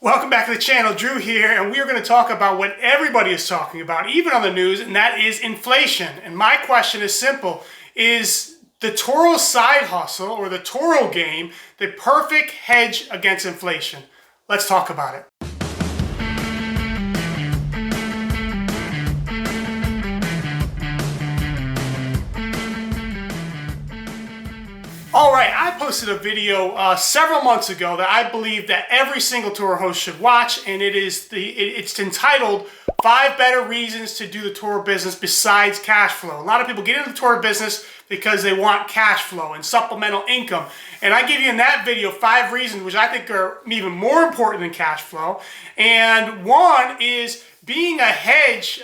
Welcome back to the channel. Drew here, and we are going to talk about what everybody is talking about, even on the news, and that is inflation. And my question is simple. Is the Toro side hustle or the Toro game the perfect hedge against inflation? Let's talk about it. All right, I posted a video several months ago that I believe that every single Toro host should watch, and it's entitled 5 Better Reasons to Do the Toro Business Besides Cash Flow. A lot of people get into the Toro business because they want cash flow and supplemental income. And I give you in that video 5 reasons which I think are even more important than cash flow. And one is being a hedge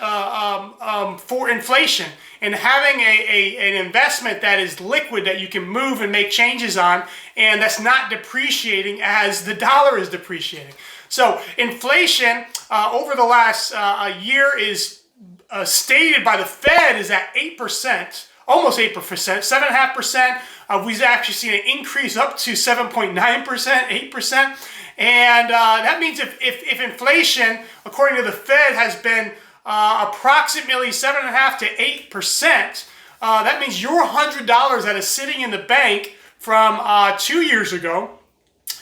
for inflation and having an investment that is liquid that you can move and make changes on, and that's not depreciating as the dollar is depreciating. So inflation over the last year is stated by the Fed is at 8%, almost 8%, 7.5%. We've actually seen an increase up to 7.9%, 8%. And that means if inflation, according to the Fed, has been approximately 7.5% to 8%, that means your $100 that is sitting in the bank from 2 years ago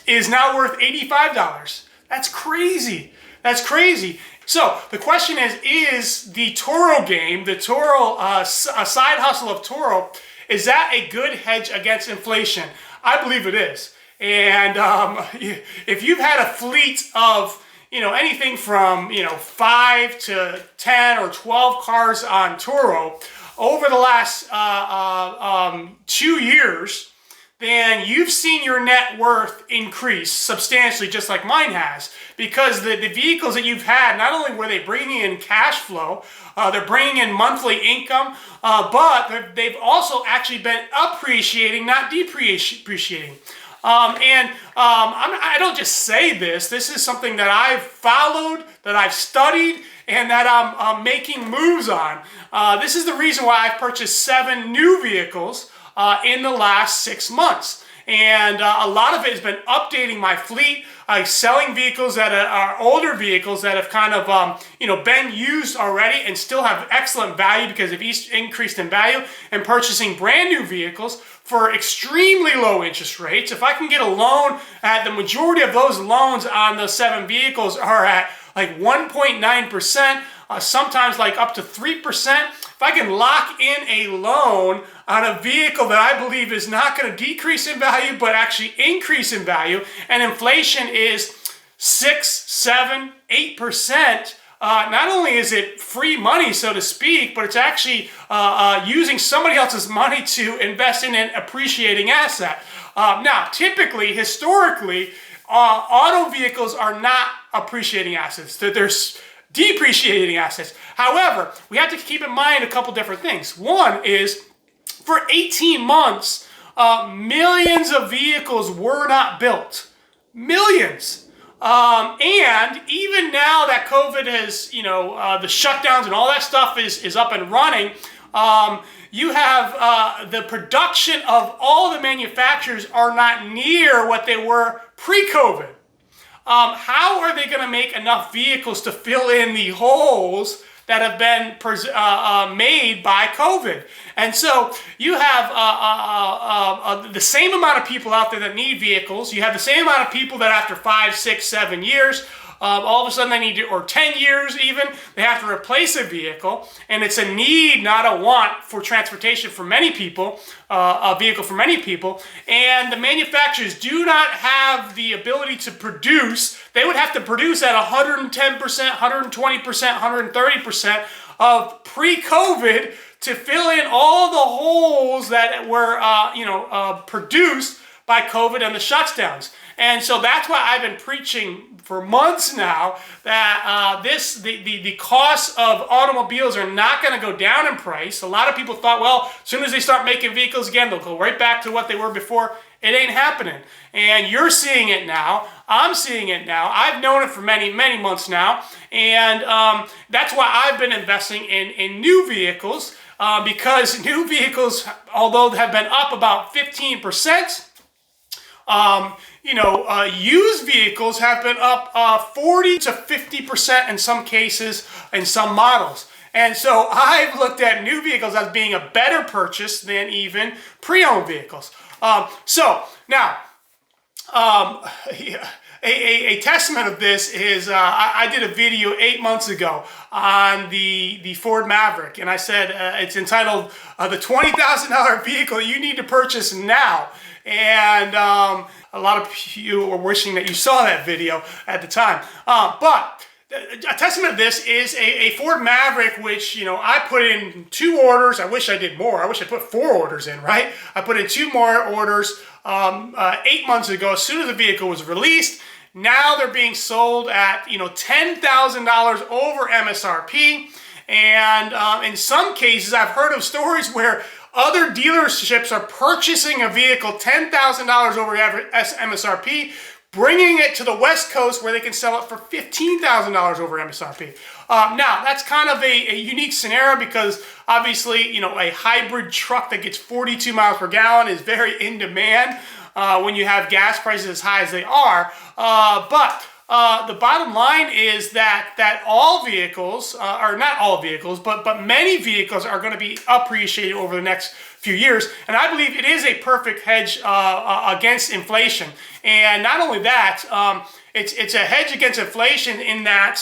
is now worth $85. That's crazy. That's crazy. So the question is the Toro game, the Toro side hustle of Toro, is that a good hedge against inflation? I believe it is. And if you've had a fleet of anything from 5 to 10 or 12 cars on Toro over the last 2 years, then you've seen your net worth increase substantially, just like mine has, because the vehicles that you've had, not only were they bringing in cash flow, they're bringing in monthly income, but they've also actually been appreciating, not depreciating. I don't just say this. This is something that I've followed, that I've studied, and that I'm making moves on. This is the reason why I've purchased 7 new vehicles in the last 6 months. And a lot of it has been updating my fleet, selling vehicles that are older vehicles that have kind of been used already and still have excellent value because they've increased in value, and purchasing brand new vehicles for extremely low interest rates. If I can get a loan, the majority of those loans on those 7 vehicles are at like 1.9%, sometimes like up to 3%. If I can lock in a loan on a vehicle that I believe is not going to decrease in value, but actually increase in value, and inflation is 6, 7, 8%, not only is it free money, so to speak, but it's actually using somebody else's money to invest in an appreciating asset. Now, typically, historically, auto vehicles are not appreciating assets. They're depreciating assets. However, we have to keep in mind a couple different things. One is, for 18 months, millions of vehicles were not built. Millions. And even now that COVID has, the shutdowns and all that stuff is up and running, you have the production of all the manufacturers are not near what they were pre-COVID. How are they going to make enough vehicles to fill in the holes that have been made by COVID? And so you have the same amount of people out there that need vehicles. You have the same amount of people that after 5, 6, 7 years, all of a sudden they need to, or 10 years even, they have to replace a vehicle. And it's a need, not a want, for transportation for many people, a vehicle for many people. And the manufacturers do not have the ability to produce. They would have to produce at 110%, 120%, 130% of pre-COVID to fill in all the holes that were produced by COVID and the shutdowns. And so that's why I've been preaching for months now that the costs of automobiles are not going to go down in price. A lot of people thought, well, as soon as they start making vehicles again, they'll go right back to what they were before. It ain't happening. And you're seeing it now. I'm seeing it now. I've known it for many, many months now. And that's why I've been investing in new vehicles, because new vehicles, although have been up about 15%, used vehicles have been up 40 to 50% in some cases, in some models. And so I've looked at new vehicles as being a better purchase than even pre-owned vehicles. So now, a testament of this is I did a video 8 months ago on the Ford Maverick, and I said it's entitled the $20,000 vehicle you need to purchase now. And a lot of you were wishing that you saw that video at the time. But a testament of this is a Ford Maverick, which, I put in 2 orders. I wish I did more. I wish I put 4 orders in, right? I put in 2 more orders 8 months ago, as soon as the vehicle was released. Now they're being sold at, $10,000 over MSRP. And in some cases, I've heard of stories where other dealerships are purchasing a vehicle $10,000 over MSRP, bringing it to the West Coast where they can sell it for $15,000 over MSRP. Now, that's kind of a unique scenario because obviously, a hybrid truck that gets 42 miles per gallon is very in demand when you have gas prices as high as they are. But the bottom line is that all vehicles, or not all vehicles, but many vehicles are going to be appreciated over the next few years. And I believe it is a perfect hedge against inflation. And not only that, it's a hedge against inflation in that,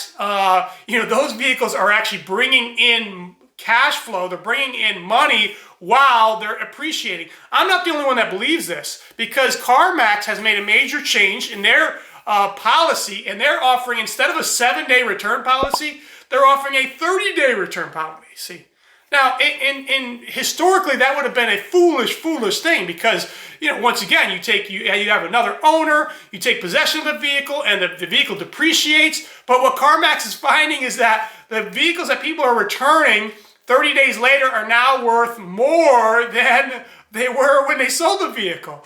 those vehicles are actually bringing in cash flow. They're bringing in money while they're appreciating. I'm not the only one that believes this, because CarMax has made a major change in their policy, and they're offering, instead of a 7-day return policy, they're offering a 30-day return policy. Now, historically, that would have been a foolish thing because, once again, you have another owner, you take possession of the vehicle, and the vehicle depreciates. But what CarMax is finding is that the vehicles that people are returning 30 days later are now worth more than they were when they sold the vehicle.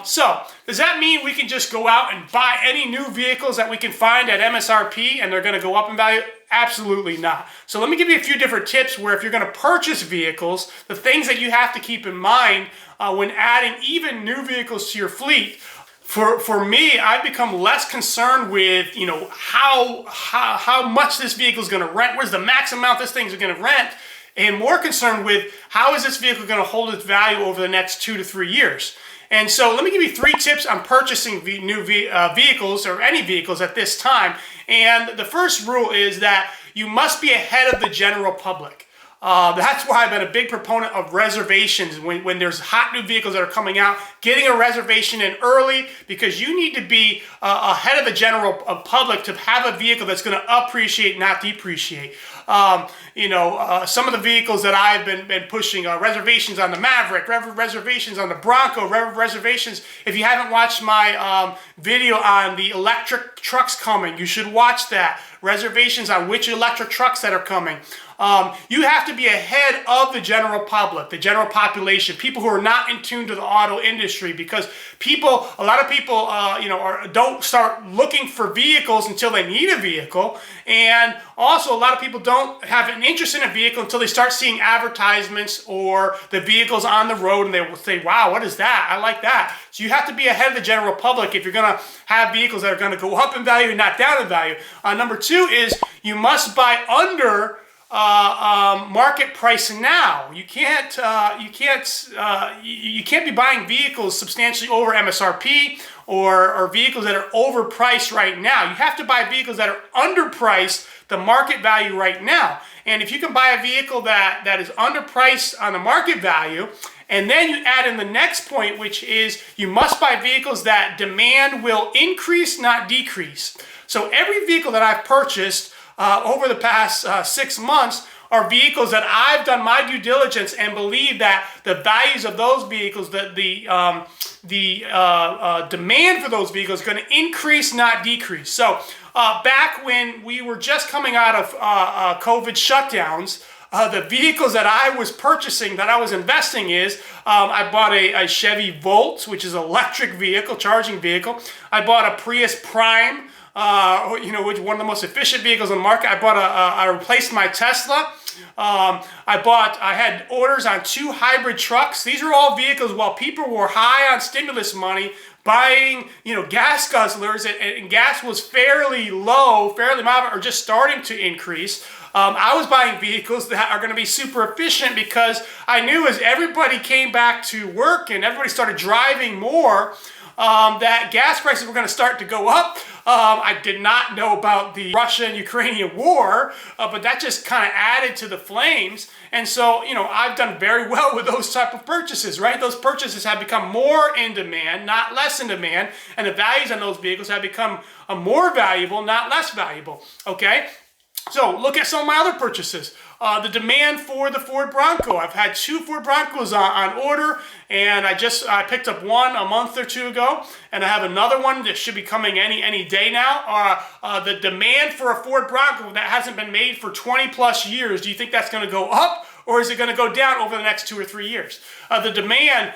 So, does that mean we can just go out and buy any new vehicles that we can find at MSRP and they're going to go up in value? Absolutely not. So let me give you a few different tips where if you're going to purchase vehicles, the things that you have to keep in mind when adding even new vehicles to your fleet. For me, I've become less concerned with, how much this vehicle is going to rent, where's the max amount this thing's going to rent, and more concerned with how is this vehicle going to hold its value over the next 2 to 3 years. And so let me give you 3 tips on purchasing new vehicles or any vehicles at this time. And the first rule is that you must be ahead of the general public. That's why I've been a big proponent of reservations when there's hot new vehicles that are coming out, getting a reservation in early, because you need to be ahead of the general public to have a vehicle that's going to appreciate, not depreciate. Some of the vehicles that I've been pushing, reservations on the Maverick, reservations on the Bronco, reservations. If you haven't watched my video on the electric trucks coming, you should watch that. Reservations on which electric trucks that are coming. You have to be ahead of the general public, the general population, people who are not in tune to the auto industry, because a lot of people, don't start looking for vehicles until they need a vehicle. And also a lot of people don't have an interest in a vehicle until they start seeing advertisements or the vehicles on the road, and they will say, wow, what is that? I like that. So you have to be ahead of the general public if you're going to have vehicles that are going to go up in value and not down in value. Number 2 is you must buy under market price now. You can't be buying vehicles substantially over MSRP or vehicles that are overpriced right now. You have to buy vehicles that are underpriced the market value right now. And if you can buy a vehicle that is underpriced on the market value, and then you add in the next point, which is you must buy vehicles that demand will increase, not decrease. So every vehicle that I've purchased over the past 6 months are vehicles that I've done my due diligence and believe that the values of those vehicles, the demand for those vehicles is going to increase, not decrease. So back when we were just coming out of COVID shutdowns, the vehicles that I was purchasing, that I was investing I bought a Chevy Volt, which is an electric vehicle, charging vehicle. I bought a Prius Prime, which one of the most efficient vehicles on the market. I replaced my Tesla. I had orders on 2 hybrid trucks. These are all vehicles while people were high on stimulus money, buying, gas guzzlers, and gas was fairly low, fairly moderate, or just starting to increase. I was buying vehicles that are going to be super efficient because I knew as everybody came back to work and everybody started driving more, that gas prices were going to start to go up. I did not know about the Russia-Ukrainian war, but that just kind of added to the flames. And so, I've done very well with those type of purchases, right? Those purchases have become more in demand, not less in demand. And the values on those vehicles have become more valuable, not less valuable, okay? So look at some of my other purchases. The demand for the Ford Bronco. I've had 2 Ford Broncos on order, and I picked up one a month or 2 ago, and I have another one that should be coming any day now. The demand for a Ford Bronco that hasn't been made for 20 plus years, do you think that's going to go up, or is it going to go down over the next 2 or 3 years? The demand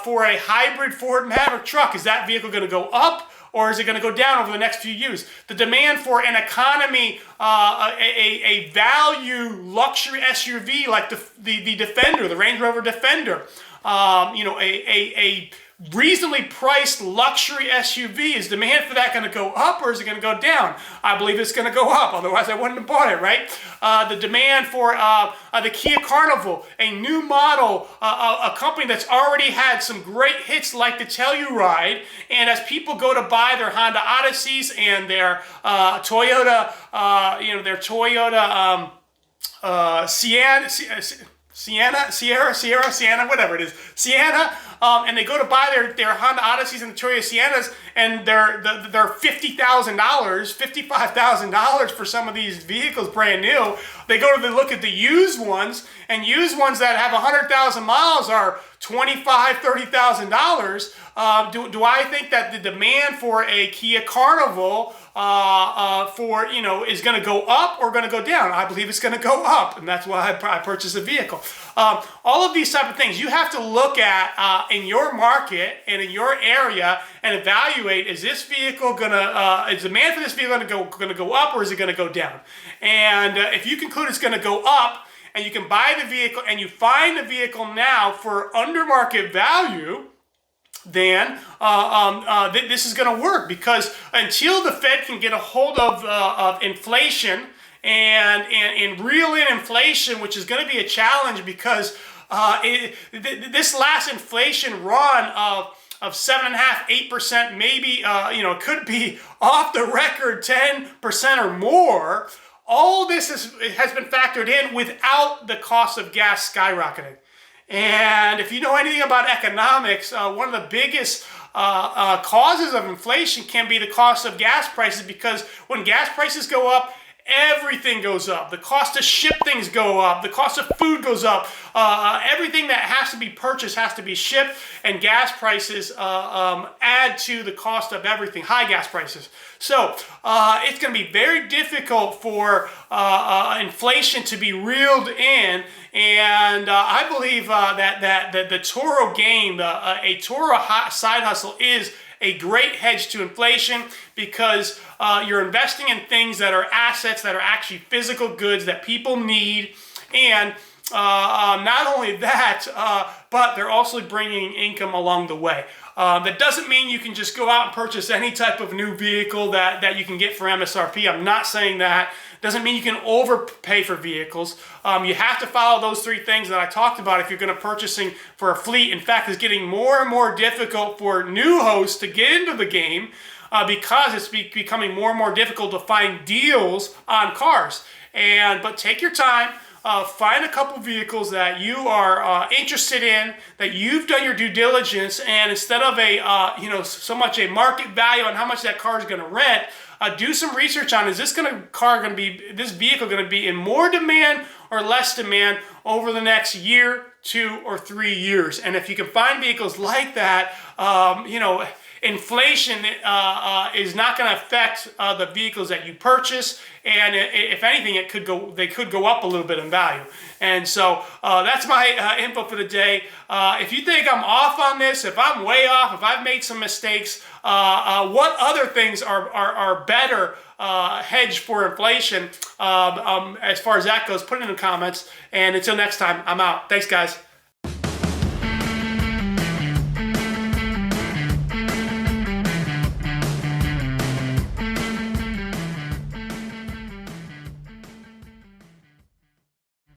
for a hybrid Ford Maverick truck, is that vehicle going to go up, or is it going to go down over the next few years? The demand for an economy, a value luxury SUV like the Defender, the Range Rover Defender, a reasonably priced luxury SUV, is demand for that going to go up, or is it going to go down? I believe it's going to go up, otherwise I wouldn't have bought it, right? The demand for the Kia Carnival, a new model, a company that's already had some great hits like the Telluride, and as people go to buy their Honda Odysseys and their Toyota, Sienna, whatever it is, Sienna, and they go to buy their Honda Odysseys and the Toyota Siennas, and they're $50,000, $55,000 for some of these vehicles brand new. They go to look at the used ones, and used ones that have 100,000 miles are $25,000, $30,000. Do I think that the demand for a Kia Carnival is going to go up or going to go down? I believe it's going to go up, and that's why I purchased a vehicle. All of these type of things you have to look at in your market and in your area and evaluate: is this vehicle is demand for this vehicle going to go up, or is it going to go down? And if you conclude it's going to go up, and you can buy the vehicle and you find the vehicle now for under market value, then this is going to work, because until the Fed can get a hold of inflation and reel in inflation, which is going to be a challenge, because this last inflation run of 7.5%, 8%, maybe could be off the record 10% or more. All this has been factored in without the cost of gas skyrocketing. And if you know anything about economics, one of the biggest causes of inflation can be the cost of gas prices, because when gas prices go up, everything goes up. The cost to ship things go up. The cost of food goes up. Everything that has to be purchased has to be shipped, and gas prices add to the cost of everything, high gas prices. So it's going to be very difficult for inflation to be reeled in, and I believe that the Toro game, a Toro side hustle, is a great hedge to inflation, because you're investing in things that are assets, that are actually physical goods that people need. And not only that, but they're also bringing income along the way. That doesn't mean you can just go out and purchase any type of new vehicle that you can get for MSRP. I'm not saying that. Doesn't mean you can overpay for vehicles. You have to follow those 3 things that I talked about if you're going to purchasing for a fleet. In fact, it's getting more and more difficult for new hosts to get into the game, because it's becoming more and more difficult to find deals on cars. But take your time. Find a couple vehicles that you are interested in, that you've done your due diligence, and instead of so much a market value on how much that car is going to rent, do some research on: is this vehicle going to be in more demand or less demand over the next year, 2 or 3 years? And if you can find vehicles like that, inflation is not going to affect the vehicles that you purchase, and if anything, they could go up a little bit in value. And so that's my info for the day. If you think I'm off on this, if I'm way off, if I've made some mistakes, what other things are better hedge for inflation as far as that goes, put it in the comments. And until next time, I'm out. Thanks, guys.